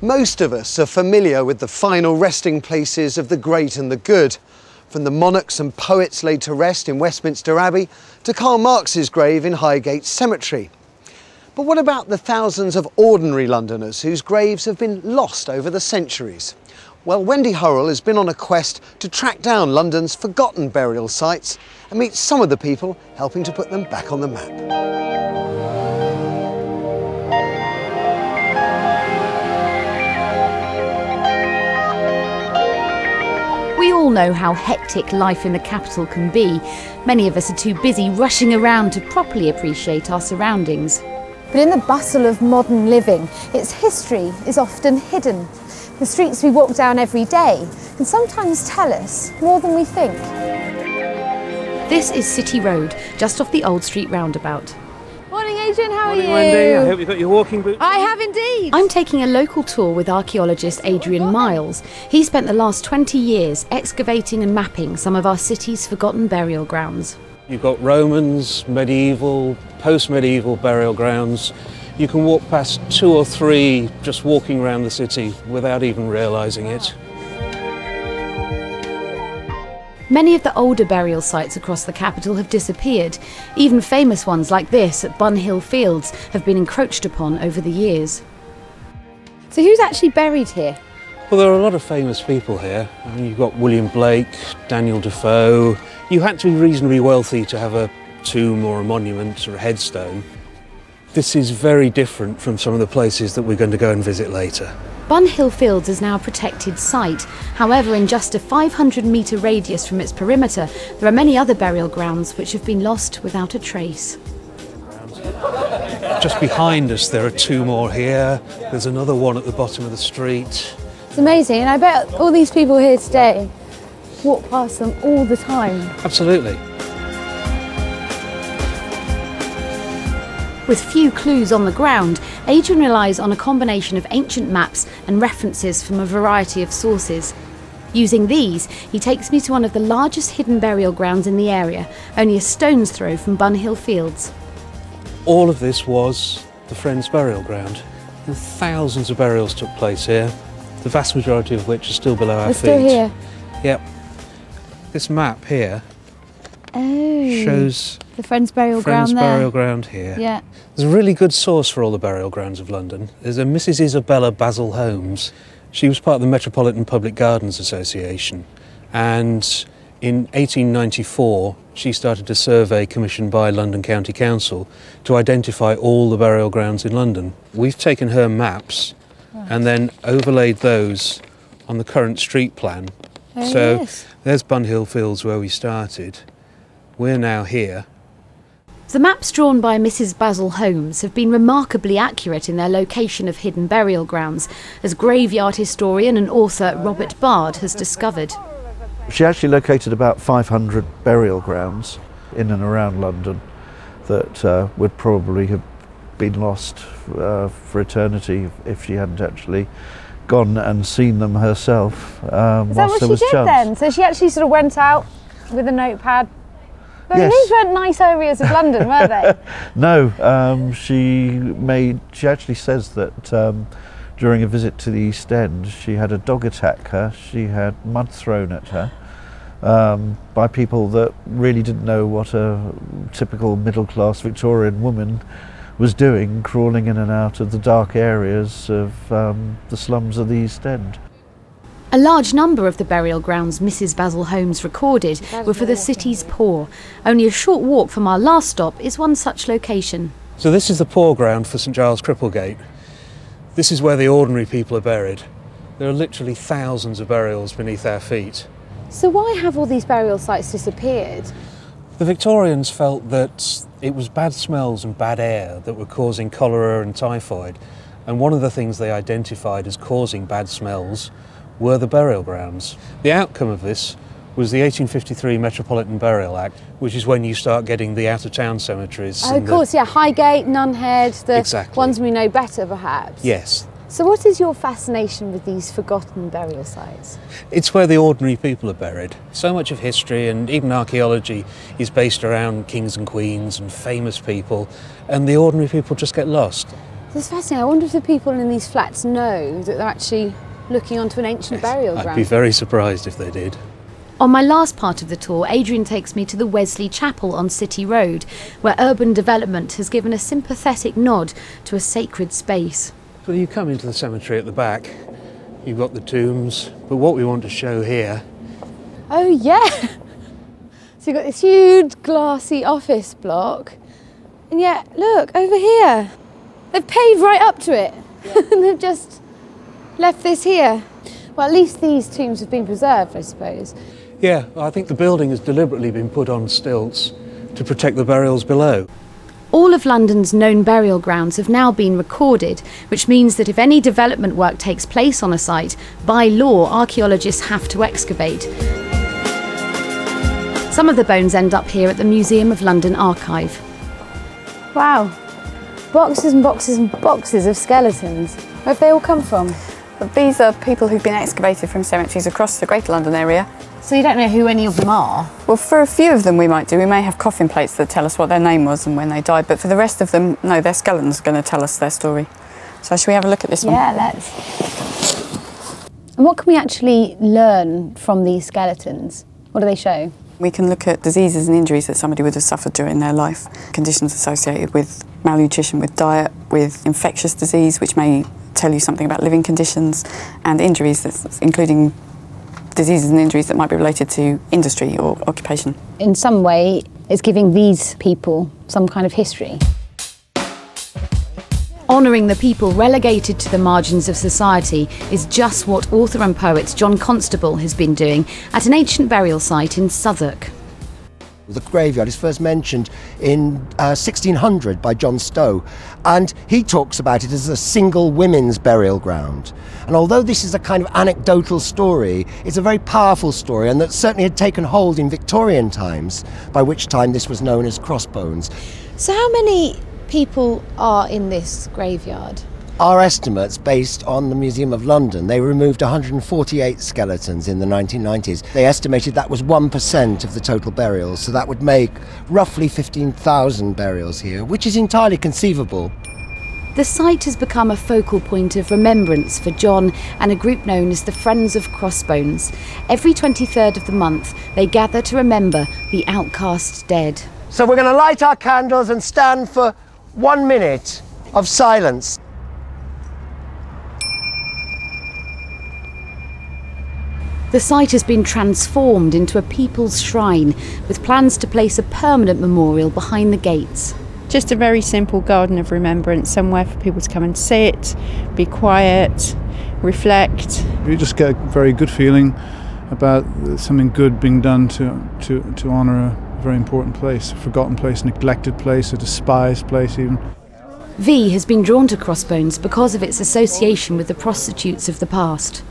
Most of us are familiar with the final resting places of the great and the good, from the monarchs and poets laid to rest in Westminster Abbey to Karl Marx's grave in Highgate Cemetery. But what about the thousands of ordinary Londoners whose graves have been lost over the centuries? Well, Wendy Hurrell has been on a quest to track down London's forgotten burial sites and meet some of the people helping to put them back on the map. We all know how hectic life in the capital can be. Many of us are too busy rushing around to properly appreciate our surroundings. But in the bustle of modern living, its history is often hidden. The streets we walk down every day can sometimes tell us more than we think. This is City Road, just off the Old Street roundabout. Morning, Adrian, how are you? Morning, Wendy. I hope you've got your walking boots. I have indeed. I'm taking a local tour with archaeologist Adrian Miles. He spent the last 20 years excavating and mapping some of our city's forgotten burial grounds. You've got Romans, medieval, post-medieval burial grounds. You can walk past 2 or 3 just walking around the city without even realising it. Many of the older burial sites across the capital have disappeared. Even famous ones like this at Bunhill Fields have been encroached upon over the years. So who's actually buried here? Well, there are a lot of famous people here. I mean, you've got William Blake, Daniel Defoe. You had to be reasonably wealthy to have a tomb or a monument or a headstone. This is very different from some of the places that we're going to go and visit later. Bunhill Fields is now a protected site. However, in just a 500-metre radius from its perimeter, there are many other burial grounds which have been lost without a trace. Just behind us there are 2 more here. There's another one at the bottom of the street. It's amazing, and I bet all these people here today walk past them all the time. Absolutely. With few clues on the ground, Adrian relies on a combination of ancient maps and references from a variety of sources. Using these, he takes me to one of the largest hidden burial grounds in the area, only a stone's throw from Bunhill Fields. All of this was the Friends burial ground. And thousands of burials took place here, the vast majority of which are still below our feet. Still here? Yep. This map here shows the Friends burial ground there. Friends burial ground here. Yeah. There's a really good source for all the burial grounds of London. There's a Mrs. Isabella Basil Holmes. She was part of the Metropolitan Public Gardens Association, and in 1894 she started a survey commissioned by London County Council to identify all the burial grounds in London. We've taken her maps and then overlaid those on the current street plan. Yes. There's Bunhill Fields where we started. We're now here. The maps drawn by Mrs. Basil Holmes have been remarkably accurate in their location of hidden burial grounds, as graveyard historian and author Robert Bard has discovered. She actually located about 500 burial grounds in and around London that would probably have been lost for eternity if she hadn't actually gone and seen them herself. Is that what she did then? So she actually sort of went out with a notepad? But yes. These weren't nice areas of London, were they? No, she actually says that during a visit to the East End she had a dog attack her, she had mud thrown at her by people that really didn't know what a typical middle-class Victorian woman was doing, crawling in and out of the dark areas of the slums of the East End. A large number of the burial grounds Mrs. Basil Holmes recorded were for the city's poor. Only a short walk from our last stop is one such location. So this is the poor ground for St Giles Cripplegate. This is where the ordinary people are buried. There are literally thousands of burials beneath our feet. So why have all these burial sites disappeared? The Victorians felt that it was bad smells and bad air that were causing cholera and typhoid, and one of the things they identified as causing bad smells were the burial grounds. The outcome of this was the 1853 Metropolitan Burial Act, which is when you start getting the out-of-town cemeteries. Oh, of course, yeah, Highgate, Nunhead, the exactly. ones we know better, perhaps. Yes. So what is your fascination with these forgotten burial sites? It's where the ordinary people are buried. So much of history and even archaeology is based around kings and queens and famous people, and the ordinary people just get lost. It's fascinating. I wonder if the people in these flats know that they're actually looking onto an ancient burial ground. I'd be very surprised if they did. On my last part of the tour, Adrian takes me to the Wesley Chapel on City Road, where urban development has given a sympathetic nod to a sacred space. Well, you come into the cemetery at the back, you've got the tombs, but what we want to show here... Oh yeah! So you've got this huge glassy office block, and yet, look, over here, they've paved right up to it, and they've just left this here. Well, at least these tombs have been preserved, I suppose. Yeah, I think the building has deliberately been put on stilts to protect the burials below. All of London's known burial grounds have now been recorded, which means that if any development work takes place on a site, by law, archaeologists have to excavate. Some of the bones end up here at the Museum of London Archive. Wow, boxes and boxes and boxes of skeletons. Where have they all come from? These are people who've been excavated from cemeteries across the Greater London area. So you don't know who any of them are? Well, for a few of them we might do. We may have coffin plates that tell us what their name was and when they died, but for the rest of them, no, their skeletons are going to tell us their story. So shall we have a look at this one? Yeah, let's. And what can we actually learn from these skeletons? What do they show? We can look at diseases and injuries that somebody would have suffered during their life, conditions associated with malnutrition, with diet, with infectious disease, which may tell you something about living conditions, and injuries, including diseases and injuries that might be related to industry or occupation. In some way, it's giving these people some kind of history. Honouring the people relegated to the margins of society is just what author and poet John Constable has been doing at an ancient burial site in Southwark. The graveyard is first mentioned in 1600 by John Stowe, and he talks about it as a single women's burial ground. And although this is a kind of anecdotal story, it's a very powerful story, and that certainly had taken hold in Victorian times, by which time this was known as Crossbones. So how many people are in this graveyard? Our estimates, based on the Museum of London, they removed 148 skeletons in the 1990s. They estimated that was 1% of the total burials, so that would make roughly 15,000 burials here, which is entirely conceivable. The site has become a focal point of remembrance for John and a group known as the Friends of Crossbones. Every 23rd of the month, they gather to remember the outcast dead. So we're going to light our candles and stand for 1 minute of silence. The site has been transformed into a people's shrine, with plans to place a permanent memorial behind the gates. Just a very simple garden of remembrance, somewhere for people to come and sit, be quiet, reflect. You just get a very good feeling about something good being done to honour a very important place, a forgotten place, neglected place, a despised place even. V has been drawn to Crossbones because of its association with the prostitutes of the past.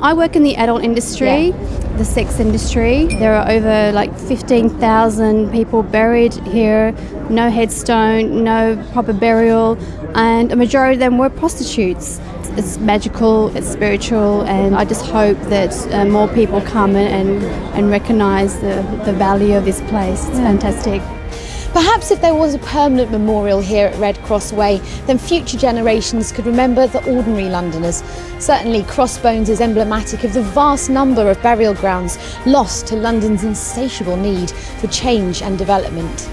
I work in the adult industry, the sex industry. There are over like 15,000 people buried here, no headstone, no proper burial, and a majority of them were prostitutes. It's magical, it's spiritual, and I just hope that more people come and recognise the value of this place. It's fantastic. Perhaps if there was a permanent memorial here at Red Cross Way, then future generations could remember the ordinary Londoners. Certainly Crossbones is emblematic of the vast number of burial grounds lost to London's insatiable need for change and development.